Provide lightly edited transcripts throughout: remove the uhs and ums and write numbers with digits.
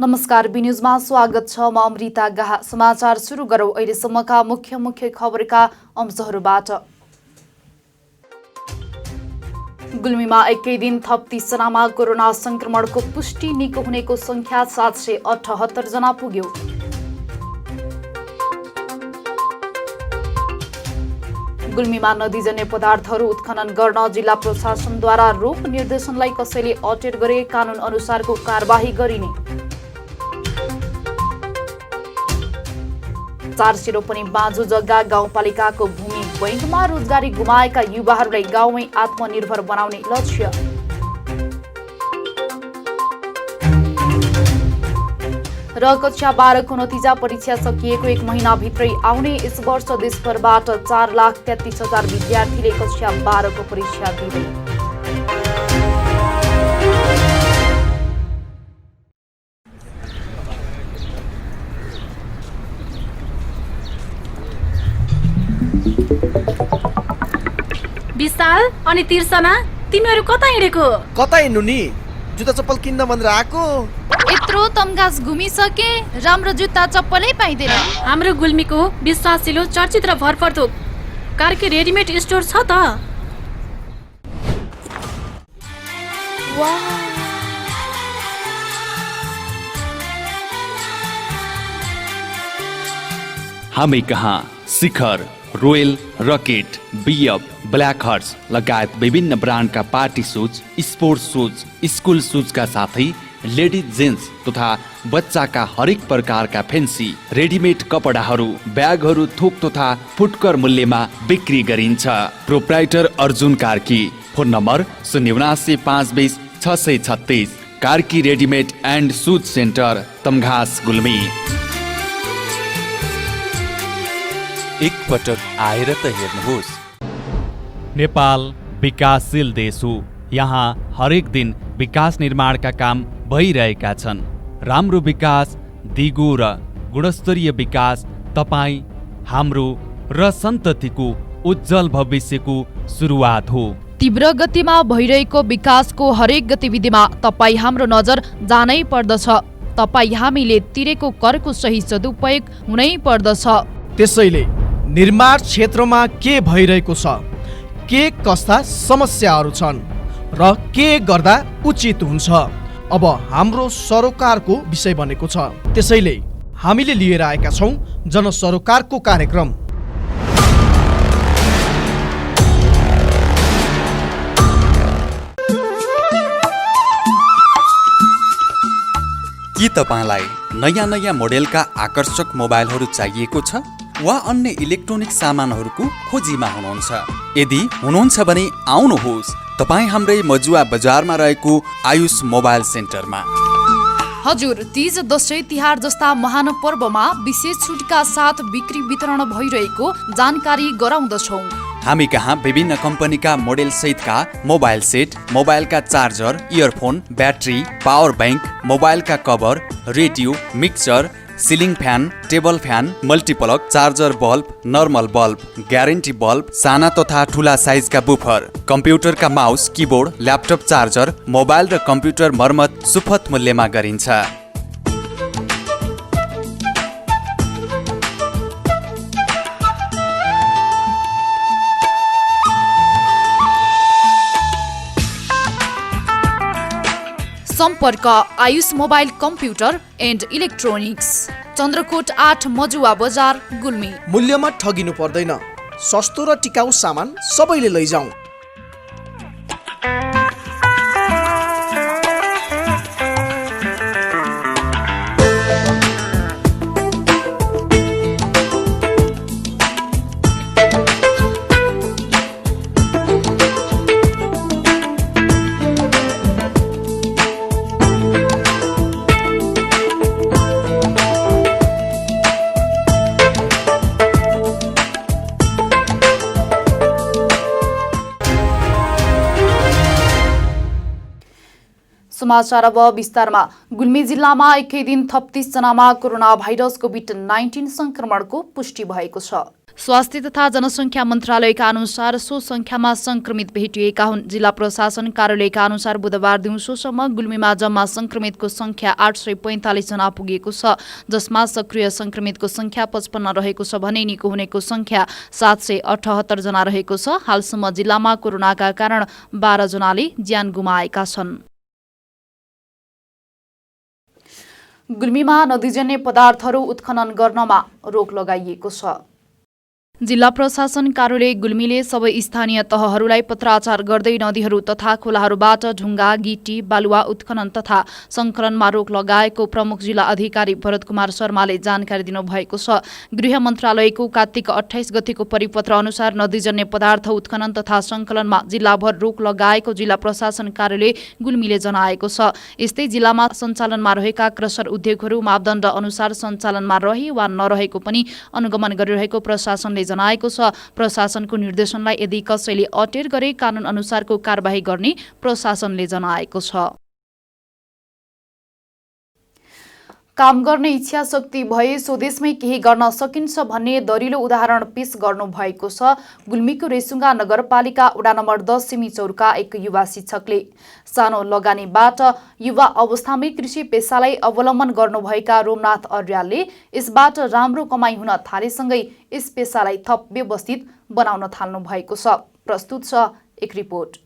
नमस्कार, बी न्यूजमा स्वागत छ। म अमृता गाहा। समाचार सुरु गरौं अहिलेसम्मका मुख्य खबरका अंशहरूबाट। गुल्मीमा एकै दिन थप 30 जनामा कोरोना संक्रमणको पुष्टि। निको हुनेको संख्या 778 जना पुग्यो। गुल्मीमा नदीजन्य पदार्थहरू उत्खनन गर्न जिल्ला प्रशासनद्वारा रोक। निर्देशनलाई कसैले अटेर गरे कानून अनुसारको कारबाही गरिने। 400 रोपनी बाँझो जग्गा गाउँपालिकाको भूमि बैंकमा। रोजगारी गुमाएका युवाहरूलाई गाउँमै आत्मनिर्भर बनाउने लक्ष्य। र कक्षा 12 को नतिजा परीक्षा सकिएको 1 महिनाभित्रै आउने। यस वर्ष देशभरबाट 4,33,000 विद्यार्थीले कक्षा 12 को परीक्षा दिए। विशाल अनि तिर्सना, तिमीहरू कता हिँडेको? कता हिँड्नु नि? जुत्ता चप्पल किन्न भनेर आएको। यत्रो तमगास घुमिसके, राम्रो जुत्ता चप्पलै पाइँदैन। हाम्रो गुल्मीको विश्वासिलो चर्चित र भरपर्दो कार्की रेडिमेड स्टोर छ त। हामी कहाँ Shikhar, royal, rocket, BF, black horse लगायत विभिन्न ब्रान्डका party shoes, sports shoes, school सुजका साथै लेडिज जेन्ट्स तथा बच्चाका हरेक प्रकारका फेन्सी रेडिमेड कपडाहरू, ब्यागहरू थोक तथा फुटकर मूल्यमा बिक्री गरिन्छ। Proprietor Arjun Karki. Phone number 079 520 Karki readymade and shoes centre, Tamghas, Gulmi. एक पटक आएर त हेर्नुहोस्। नेपाल विकासशील देश हो। यहाँ हरेक दिन विकास निर्माणका काम भइरहेका छन्। राम्रो विकास, दिगो र गुणस्तरीय विकास तपाईँ, हाम्रो र सन्ततिको उज्जवल भविष्यको सुरुवात हो। तीव्र गतिमा भइरहेको विकासको हरेक गतिविधिमा तपाईँ हाम्रो नजर जानै पर्दछ। तपाईँ हामीले तिरेको करको सही सदुपयोग हुनै पर्दछ। त्यसैले निर्माण क्षेत्रमा के भइरहेको छ, के कस्ता समस्याहरू छन् र के गर्दा उचित हुन्छ, अब हाम्रो सरोकारको विषय बनेको छ। त्यसैले हामीले लिएर आएका छौं जनसरोकारको कार्यक्रम। के तपाईलाई नयाँ मोडेलका आकर्षक मोबाइलहरू चाहिएको छ वा अन्य इलेक्ट्रोनिक सामानहरूको खोजीमा हुनुहुन्छ? यदि हुनुहुन्छ भने आउनुहोस् तपाईँ हाम्रै मजुवा बजारमा रहेको आयुष मोबाइल सेन्टरमा। हजुर, तीज, दशैं, तिहार जस्ता महान पर्वमा विशेष छुटका साथ बिक्री वितरण भइरहेको जानकारी गराउँदछौँ। हामी कहाँ विभिन्न कम्पनीका मोडेल सहितका मोबाइल सेट, मोबाइलका charger, earphone, battery, power bank, मोबाइलका cover, radio, mixer, ceiling fan, table fan, multiplug, charger bulb, normal bulb, guarantee bulb, साना तथा ठुला साइजका बुफर, कम्प्युटरका mouse, keyboard, laptop charger, mobile र कम्प्युटर मर्मत सुपथ मूल्यमा गरिन्छ। सम्पर्क Ayush mobile computer and electronics, Chandrakot 8, Majuwa Bazar, Gulmi. मूल्यमा ठगिनु पर्दैन। सस्तो र टिकाउ सामान सबैले लैजाउँ। समाचार अब विस्तारमा। गुल्मी जिल्लामा एकै दिन थप 30 जनामा कोरोना भाइरस कोभिड-19 संक्रमणको पुष्टि भएको छ। स्वास्थ्य तथा जनसङ्ख्या मन्त्रालयका अनुसार सो सङ्ख्यामा संक्रमित भेटिएका हुन्। जिल्ला प्रशासन कार्यालयका अनुसार बुधबार दिउँसोसम्म गुल्मीमा जम्मा संक्रमितको सङ्ख्या 845 जना पुगेको छ, जसमा सक्रिय संक्रमितको सङ्ख्या 55 रहेको छ भने निको हुनेको सङ्ख्या 778 जना रहेको छ। हालसम्म जिल्लामा कोरोनाका कारण 12 जनाले ज्यान गुमाएका छन्। गुल्मीमा नदीजन्य पदार्थहरू उत्खनन गर्नमा रोक लगाइएको छ। जिल्ला प्रशासन कार्यालय गुल्मीले सबै स्थानीय तहहरूलाई पत्राचार गर्दै नदीहरू तथा खोलाहरूबाट ढुङ्गा, गिटी, बालुवा उत्खनन तथा सङ्कलनमा रोक लगाएको प्रमुख जिल्ला अधिकारी भरत कुमार शर्माले जानकारी दिनुभएको छ। गृह मन्त्रालयको कार्तिक 28 गतेको परिपत्र अनुसार नदीजन्य पदार्थ उत्खनन तथा सङ्कलनमा जिल्लाभर रोक लगाएको जिल्ला प्रशासन कार्यालय गुल्मीले जनाएको छ। यस्तै जिल्लामा सञ्चालनमा रहेका क्रसर उद्योगहरू मापदण्ड अनुसार सञ्चालनमा रहे वा नरहेको पनि अनुगमन गरिरहेको प्रशासनले जनाएको छ। प्रशासनको निर्देशनलाई यदि कसैले अटेर गरे कानुन अनुसारको कारबाही गर्ने प्रशासनले जनाएको छ। काम गर्ने इच्छा शक्ति भए स्वदेशमै केही गर्न सकिन्छ भन्ने दरिलो उदाहरण पेश गर्नु भएको छ गुल्मीको रेसुङ्गा नगरपालिका वडा नम्बर 10 सिमीचौरका एक युवा शिक्षकले। सानो लगानीबाट युवा अवस्थामै कृषि पेसालाई अवलम्बन गर्नुभएका रोमनाथ अर्यालले यसबाट राम्रो कमाई हुन थालेसँगै यस पेसालाई थप व्यवस्थित बनाउन थाल्नु भएको छ। प्रस्तुत छ एक रिपोर्ट।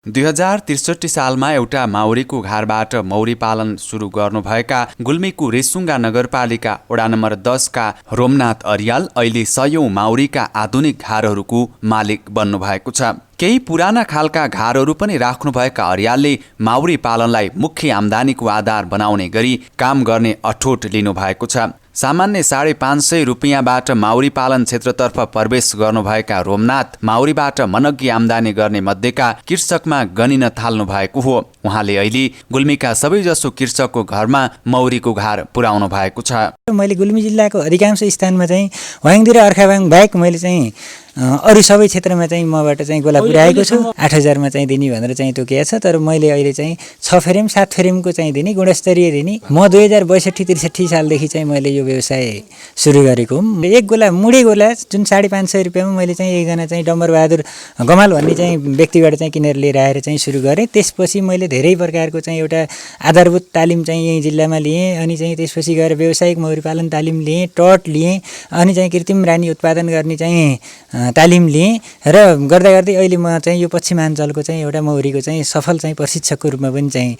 2063 सालमा एउटा माउरीको घरबाट मौरी पालन सुरु गर्नुभएका गुल्मीको रेसुङ्गा नगरपालिका वडा नम्बर 10 का रोमनाथ अर्याल अहिले 100औं माउरीका आधुनिक घरहरूको मालिक बन्नुभएको छ। केही पुराना खालका घरहरू पनि राख्नुभएका अर्यालले माउरी पालनलाई मुख्य आम्दानीको आधार बनाउने गरी काम गर्ने अठोट लिनुभएको छ। सामान्य 550 रुपियाँबाट माउरी पालन क्षेत्रतर्फ प्रवेश गर्नुभएका रोमनाथ माउरीबाट मनग्गी आम्दानी गर्ने मध्येका कृषकमा गनिन थाल्नु भएको हो। उहाँले अहिले गुल्मीका सबैजसो कृषकको घरमा मौरीको घर पुर्याउनु भएको छ। मैले गुल्मी जिल्लाको अधिकांश स्थानमा चाहिँ वाङदी र अर्खाबाङ बाहेक मैले चाहिँ अरू सबै क्षेत्रमा चाहिँ मबाट चाहिँ गोला पुर्याएको छु। 8000 मा चाहिँ दिने भनेर चाहिँ तोकिएको छ, तर मैले अहिले चाहिँ 6 फ्रेम 7 फ्रेमको चाहिँ दिने, गुणस्तरीय दिने। म 2062-63 सालदेखि चाहिँ मैले यो व्यवसाय सुरु गरेको हुँ। एक गोला मुडे गोला जुन 550 रुपियाँमा मैले चाहिँ एकजना चाहिँ डम्बर बहादुर गमाल भन्ने चाहिँ व्यक्तिबाट चाहिँ किनेर लिएर आएर चाहिँ सुरु गरेँ। त्यसपछि मैले धेरै प्रकारको चाहिँ एउटा आधारभूत तालिम चाहिँ यही जिल्लामा लिएँ। अनि चाहिँ त्यसपछि गएर व्यावसायिक मौरी पालन तालिम लिएँ, टट लिएँ, अनि चाहिँ कृत्रिम रानी उत्पादन गर्ने चाहिँ तालिम लिएँ र गर्दा गर्दै अहिले म चाहिँ यो पश्चिमाञ्चलको चाहिँ एउटा मौरीको चाहिँ सफल चाहिँ प्रशिक्षकको रूपमा पनि चाहिँ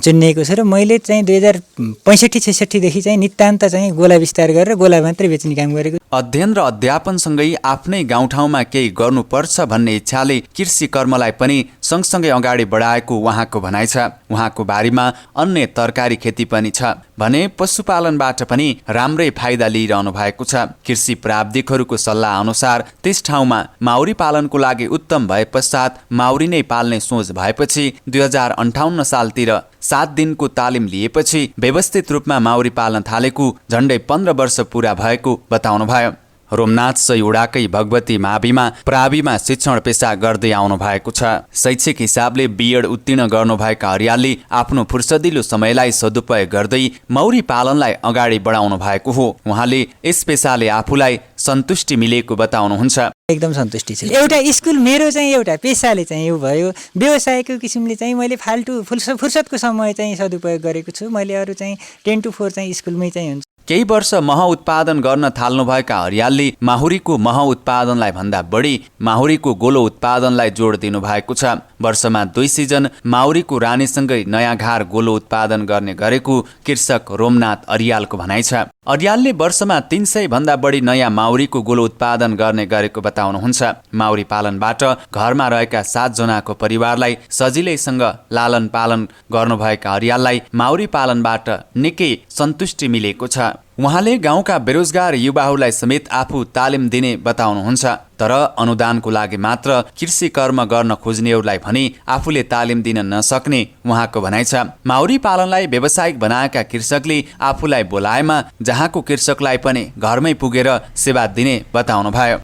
चुनिएको छु। र मैले चाहिँ 2065-66 देखि चाहिँ नितान्त चाहिँ गोला विस्तार गरेर गोला मात्रै बेच्ने काम गरेको। अध्ययन र अध्यापनसँगै आफ्नै गाउँठाउँमा केही गर्नुपर्छ भन्ने इच्छाले कृषि कर्मलाई पनि सँगसँगै अगाडि बढाएको उहाँको भनाइ छ। उहाँको बारीमा अन्य तरकारी खेती पनि छ भने पशुपालनबाट पनि राम्रै फाइदा लिइरहनु भएको छ। कृषि प्राविधिकहरूको सल्लाह अनुसार त्यस ठाउँमा माउरी पालनको लागि उत्तम भए पश्चात माउरी नै पाल्ने सोच भएपछि 2058 सालतिर 7 दिनको तालिम लिएपछि व्यवस्थित रूपमा माउरी पाल्न थालेको झण्डै 15 वर्ष पूरा भएको बताउनुभयो। रोमनाथ सैउडाकै भगवती माविमा प्राविमा शिक्षण पेशा गर्दै आउनु भएको छ। शैक्षिक हिसाबले बीएड उत्तीर्ण गर्नुभएका अर्यालले आफ्नो फुर्सदिलो समयलाई सदुपयोग गर्दै मौरी पालनलाई अगाडि बढाउनु भएको हो। उहाँले यस पेशाले आफूलाई सन्तुष्टि मिलेको बताउनुहुन्छ। एकदम सन्तुष्टि छ। एउटा स्कुल मेरो चाहिँ एउटा पेसाले चाहिँ यो भयो, व्यवसायको किसिमले चाहिँ मैले फाल्टु फुर्सदको समय चाहिँ सदुपयोग गरेको छु। मैले अरू चाहिँ 10 to 4 चाहिँ स्कुलमै चाहिँ हुन्छ। केही वर्ष मह उत्पादन गर्न थाल्नुभएका अर्यालले माहुरीको मह उत्पादनलाई भन्दा बढी माहुरीको गोलो उत्पादनलाई जोड दिनु भएको छ। वर्षमा 2 सिजन माउरीको रानीसँगै नयाँ घार गोलो उत्पादन गर्ने गरेको कृषक रोमनाथ अर्यालको भनाइ छ। अर्यालले वर्षमा 300 भन्दा बढी नयाँ माउरीको गोलो उत्पादन गर्ने गरेको बताउनुहुन्छ। माउरी पालनबाट घरमा रहेका 7 जनाको परिवारलाई सजिलैसँग लालन पालन गर्नुभएका अर्याललाई माउरी पालनबाट निकै सन्तुष्टि मिलेको छ। उहाँले गाउँका बेरोजगार युवाहरूलाई समेत आफू तालिम दिने बताउनुहुन्छ। तर अनुदानको लागि मात्र कृषि कर्म गर्न खोज्नेहरूलाई भने आफूले तालिम दिन नसक्ने उहाँको भनाइ छ। माउरी पालनलाई व्यावसायिक बनाएका कृषकले आफूलाई बोलाएमा जहाँको कृषकलाई पनि घरमै पुगेर सेवा दिने बताउनुभयो।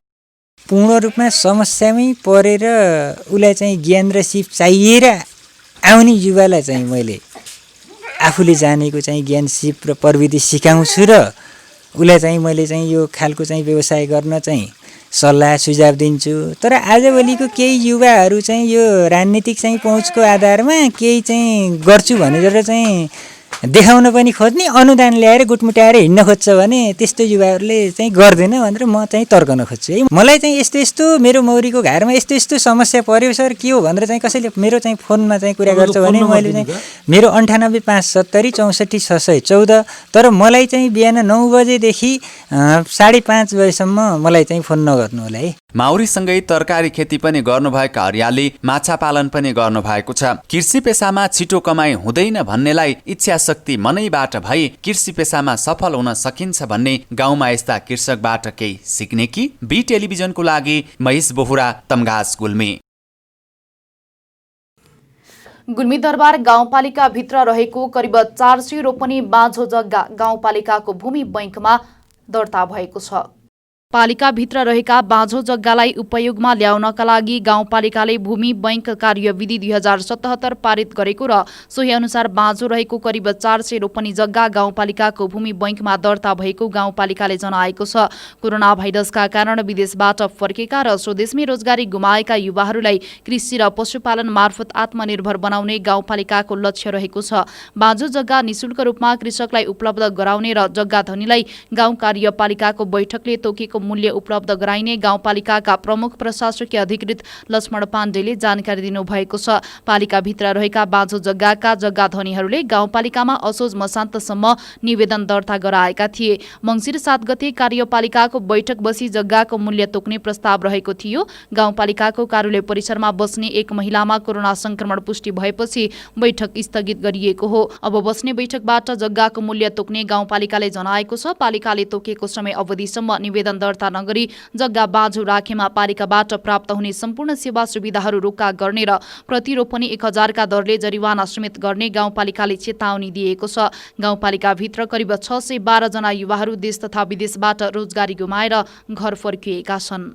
पूर्ण रूपमा समस्यामै परेर उसलाई चाहिँ ज्ञान र सिप चाहिएर आउने युवालाई चाहिँ मैले आफूले जानेको चाहिँ ज्ञान सिप र प्रविधि सिकाउँछु र उसलाई चाहिँ मैले चाहिँ यो खालको चाहिँ व्यवसाय गर्न चाहिँ सल्लाह सुझाव दिन्छु। तर आजभोलिको केही युवाहरू चाहिँ यो राजनीतिक चाहिँ पहुँचको आधारमा केही चाहिँ गर्छु भनेर चाहिँ देखाउन पनि खोज्ने, अनुदान ल्याएर गुटमुटाएर हिँड्न खोज्छ भने त्यस्तो युवाहरूले चाहिँ गर्दैन भनेर म चाहिँ तर्कन खोज्छु है। मलाई चाहिँ यस्तो यस्तो मेरो मौरीको घारमा यस्तो यस्तो समस्या पर्यो सर, के हो भनेर चाहिँ कसैले मेरो चाहिँ फोनमा चाहिँ कुरा गर्छ भने मैले चाहिँ मेरो 9857 64 614, तर मलाई चाहिँ बिहान 9 बजेदेखि 5:30 बजेसम्म मलाई चाहिँ फोन नगर्नु होला है। माउरीसँगै तरकारी खेती पनि गर्नुभएका अर्यालले माछा पालन पनि गर्नुभएको छ। कृषि पेसामा छिटो कमाई हुँदैन भन्नेलाई इच्छा शक्ति मनैबाट भए कृषि पेसामा सफल हुन सकिन्छ भन्ने गाउँमा यस्ता कृषकबाट केही सिक्ने कि? बी टेलिभिजनको लागि महेश बोहुरा, तमघास, गुल्मी। गुल्मी दरबार गाउँपालिका भित्र रहेको करिब 400 रोपनी बाँझो जग्गा गाउँपालिकाको भूमि बैंकमा दर्ता भएको छ। पालिकाभित्र रहेका बाँझो जग्गालाई उपयोगमा ल्याउनका लागि गाउँपालिकाले भूमि बैंक कार्यविधि 2077 पारित गरेको र सोही अनुसार बाँझो रहेको करिब 400 रोपनी जग्गा गाउँपालिकाको भूमि बैंकमा दर्ता भएको गाउँपालिकाले जनाएको छ। कोरोना भाइरसका कारण विदेशबाट फर्केका र स्वदेशमै रोजगारी गुमाएका युवाहरूलाई कृषि र पशुपालन मार्फत आत्मनिर्भर बनाउने गाउँपालिकाको लक्ष्य रहेको छ। बाँझो जग्गा निशुल्क रूपमा कृषकलाई उपलब्ध गराउने र जग्गा धनीलाई गाउँ कार्यपालिकाको बैठकले तोकेको मूल्य उपलब्ध गराइने गाउँपालिकाका प्रमुख प्रशासकीय अधिकृत लक्ष्मण पाण्डेले जानकारी दिनुभएको छ। पालिकाभित्र रहेका बाँझो जग्गाका जग्गा धनीहरूले गाउँपालिकामा असोज मसान्तसम्म निवेदन दर्ता गराएका थिए। मङ्सिर 7 गते कार्यपालिकाको बैठक बसी जग्गाको मूल्य तोक्ने प्रस्ताव रहेको थियो। गाउँपालिकाको कार्यालय परिसरमा बस्ने एक महिलामा कोरोना संक्रमण पुष्टि भएपछि बैठक स्थगित गरिएको हो। अब बस्ने बैठकबाट जग्गाको मूल्य तोक्ने गाउँपालिकाले जनाएको छ। पालिकाले तोकेको समय अवधिसम्म निवेदन दर्ता नगरी जग्गा बाँझो राखेमा पालिकाबाट प्राप्त हुने सम्पूर्ण सेवा सुविधाहरू रोक्का गर्ने र प्रतिरोपनी 1000 का दरले जरिवाना समेत गर्ने गाउँपालिकाले चेतावनी दिएको छ। गाउँपालिकाभित्र करिब 612 जना युवाहरू देश तथा विदेशबाट रोजगारी गुमाएर घर फर्किएका छन्।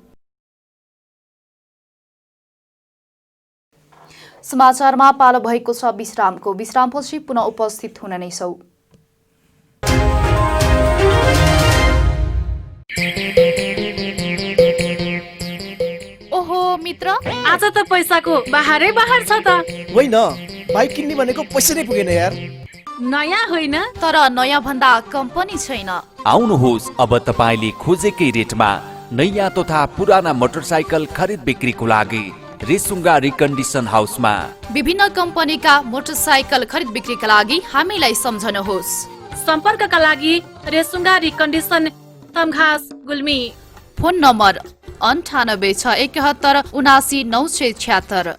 समाचारमा पालो भएको छ विश्रामको। विश्रामपछि पुनः उपस्थित हुन नै छौं। ओहो मित्र, आज त पैसाको बाहरै बाहर छ त। होइन, बाइक किन्ने भनेको पैसा नै पुगेन यार। नयाँ होइन तर नयाँ भन्दा कम्पनी छैन। आउनुहोस्, अब तपाईले खोजेकै रेटमा नयाँ तथा पुराना मोटरसाइकल खरिद बिक्रीको लागि रेसुङ्गा रिकन्डिसन हाउसमा। विभिन्न कम्पनीका मोटरसाइकल खरिद बिक्रीका लागि हामीलाई सम्झनुहोस्। सम्पर्कका लागि Resunga recondition, Tamghas, Gulmi. Phone number 9861 79976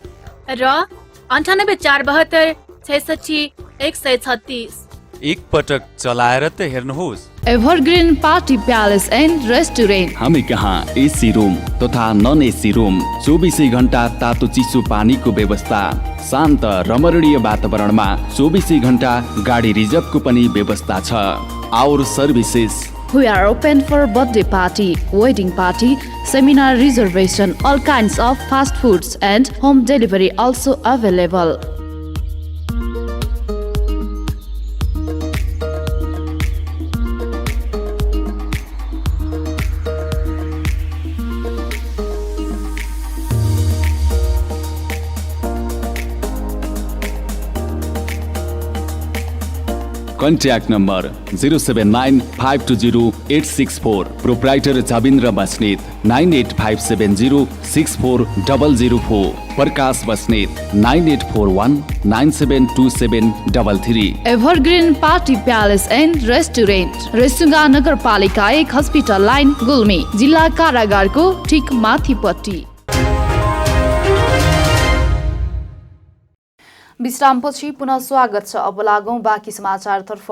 र 98 472 66 136। एक पटक चलाएर त हेर्नुहोस्। Evergreen party palace and restaurant. हामी कहाँ एसी रुम तथा नन एसी रुम, 24 घण्टा तातो चिसो पानीको व्यवस्था, शान्त रमणीय वातावरणमा 24 घण्टा गाडी रिजर्भको पनि व्यवस्था छ। Our services. We are open for birthday party, wedding party, seminar reservation, all kinds of fast foods and home delivery also available. Contact number 0795208664। Proprietor Jabindra Basnet 9857064004। Prakash Basnet 9841972733। Evergreen party palace and restaurant, Resunga नगरपालिका 1 हस्पिटल लाइन, गुल्मी, जिल्ला कारागारको ठिक माथिपट्टि। विश्रामपछि पुनः स्वागत छ। अब लागौं बाँकी समाचारतर्फ।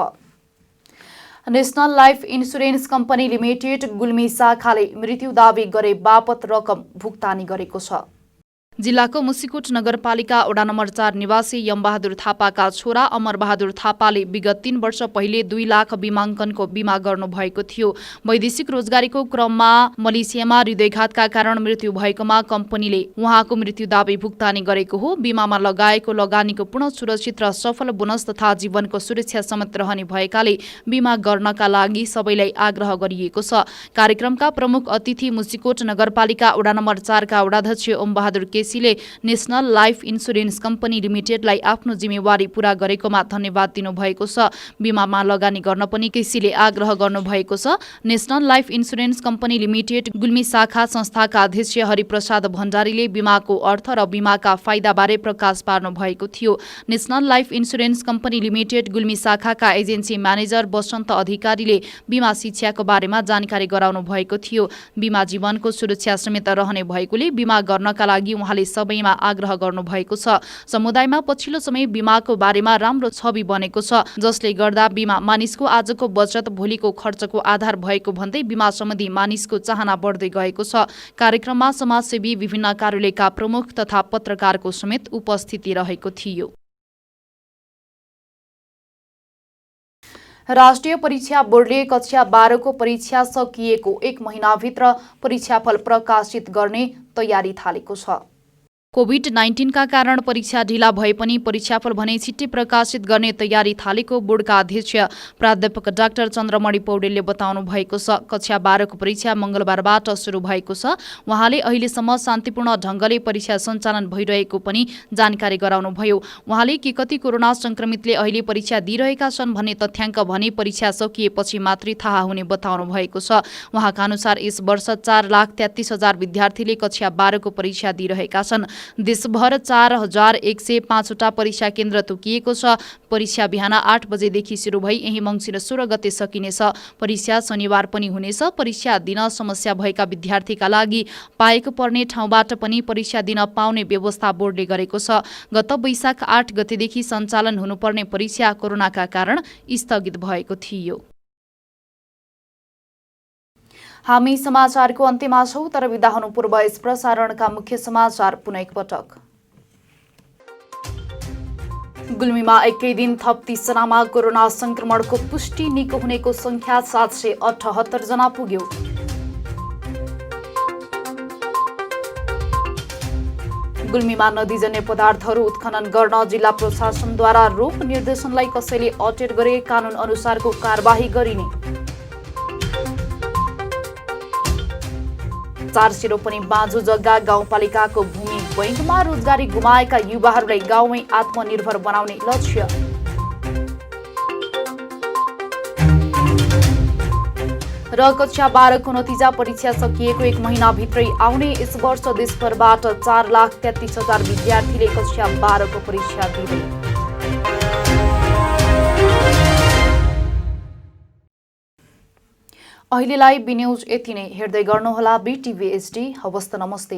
National life insurance company limited Gulmi शाखाले मृत्यु दावी गरे बापत रकम भुक्तानी गरेको छ। जिल्लाको मुसिकोट नगरपालिका वडा नम्बर 4 निवासी यमबहादुर थापाका छोरा अमरबहादुर थापाले विगत 3 वर्ष पहिले 2 लाख बीमाङ्कनको बीमा गर्नुभएको थियो। वैदेशिक रोजगारीको क्रममा मलेसियामा हृदयघातका कारण मृत्यु भएकोमा कम्पनीले उहाँको मृत्यु दाबी भुक्तानी गरेको हो। बीमामा लगाएको लगानीको पूर्ण सुरक्षित र सफल बोनस तथा जीवनको सुरक्षा समेत रहने भएकाले बीमा गर्नका लागि सबैलाई आग्रह गरिएको छ। कार्यक्रमका प्रमुख अतिथि मुसिकोट नगरपालिका वडा नम्बर 4 का वडाध्यक्ष Om Bahadur केसीले national life insurance company लिमिटेडलाई आफ्नो जिम्मेवारी पूरा गरेकोमा धन्यवाद दिनुभएको छ। बीमामा लगानी गर्न पनि केसीले आग्रह गर्नुभएको छ। National life insurance company limited Gulmi शाखा संस्थाका अध्यक्ष हरिप्रसाद भण्डारीले बीमाको अर्थ र बीमाका फाइदाबारे प्रकाश पार्नु भएको थियो। National life insurance company limited Gulmi शाखाका एजेन्सी म्यानेजर बसन्त अधिकारीले बीमा शिक्षाको बारेमा जानकारी गराउनु भएको थियो। बीमा जीवनको सुरक्षा समेत रहने भएकोले बीमा गर्नका लागि उहाँले सबैमा आग्रह गर्नुभएको छ। समुदायमा पछिल्लो समय बीमाको बारेमा राम्रो छवि बनेको छ, जसले गर्दा बीमा मानिसको आजको बचत भोलिको खर्चको आधार भएको भन्दै बीमा सम्बन्धी मानिसको चाहना बढ्दै गएको छ। कार्यक्रममा समाजसेवी, विभिन्न कार्यालयका प्रमुख तथा पत्रकारको समेत उपस्थिति रहेको थियो। राष्ट्रिय परीक्षा बोर्डले कक्षा 12 को परीक्षा सकिएको 1 महिनाभित्र परीक्षाफल प्रकाशित गर्ने तयारी थालेको छ। कोभिड-19 का कारण परीक्षा ढिला भए पनि परीक्षाफल भने छिट्टै प्रकाशित गर्ने तयारी थालेको बोर्डका अध्यक्ष प्राध्यापक डाक्टर चन्द्रमणि पौडेलले बताउनु भएको छ। कक्षा 12 को परीक्षा मंगलबारबाट सुरु भएको छ। उहाँले अहिलेसम्म शान्तिपूर्ण ढंगले परीक्षा सञ्चालन भइरहेको पनि जानकारी गराउनुभयो। उहाँले के कति कोरोना संक्रमितले अहिले परीक्षा दिइरहेका छन् भन्ने तथ्याङ्क भने परीक्षा सकिएपछि मात्रै थाहा हुने बताउनु भएको छ। उहाँका अनुसार यस वर्ष 4,33,000 विद्यार्थीले कक्षा 12 को परीक्षा दिइरहेका छन्। देशभर 4,105 परीक्षा केन्द्र तोकिएको छ। परीक्षा बिहान 8 बजेदेखि सुरु भई यही मङ्सिर 16 गते सकिनेछ। परीक्षा शनिबार पनि हुनेछ। परीक्षा दिन समस्या भएका विद्यार्थीका लागि पाएको पर्ने ठाउँबाट पनि परीक्षा दिन पाउने व्यवस्था बोर्डले गरेको छ। गत वैशाख 8 गतेदेखि सञ्चालन हुनुपर्ने परीक्षा कोरोनाका कारण स्थगित भएको थियो। हामी समाचारको अन्त्यमा छौं, तर बिदा हुनु पूर्व यस प्रसारणका मुख्य समाचार पुनः एकपटक। गुल्मीमा एकै दिन थप 30 जनामा कोरोना संक्रमणको पुष्टि, निको हुनेको संख्या 778 जना पुग्यो। गुल्मीमा नदीजन्य पदार्थहरू उत्खनन गर्न जिल्ला प्रशासनद्वारा रोक, निर्देशनलाई कसैले अटेर गरे कानून अनुसारको कारबाही गरिने। 4 रोपनी बाँझो जग्गा गाउँपालिकाको भूमि बैंकमा रोजगारी गुमाएका युवाहरूलाई गाउँमै आत्मनिर्भर बनाउने लक्ष्य। र कक्षा 12 को नतिजा परीक्षा सकिएको 1 महिनाभित्रै आउने। यस वर्ष देशभरबाट 4,33,000 विद्यार्थीले कक्षा 12 को परीक्षा दिए। अहिलेलाई बी न्यूज यति नै। हेर्दै गर्नुहोला BTV HD। हवस् त, नमस्ते।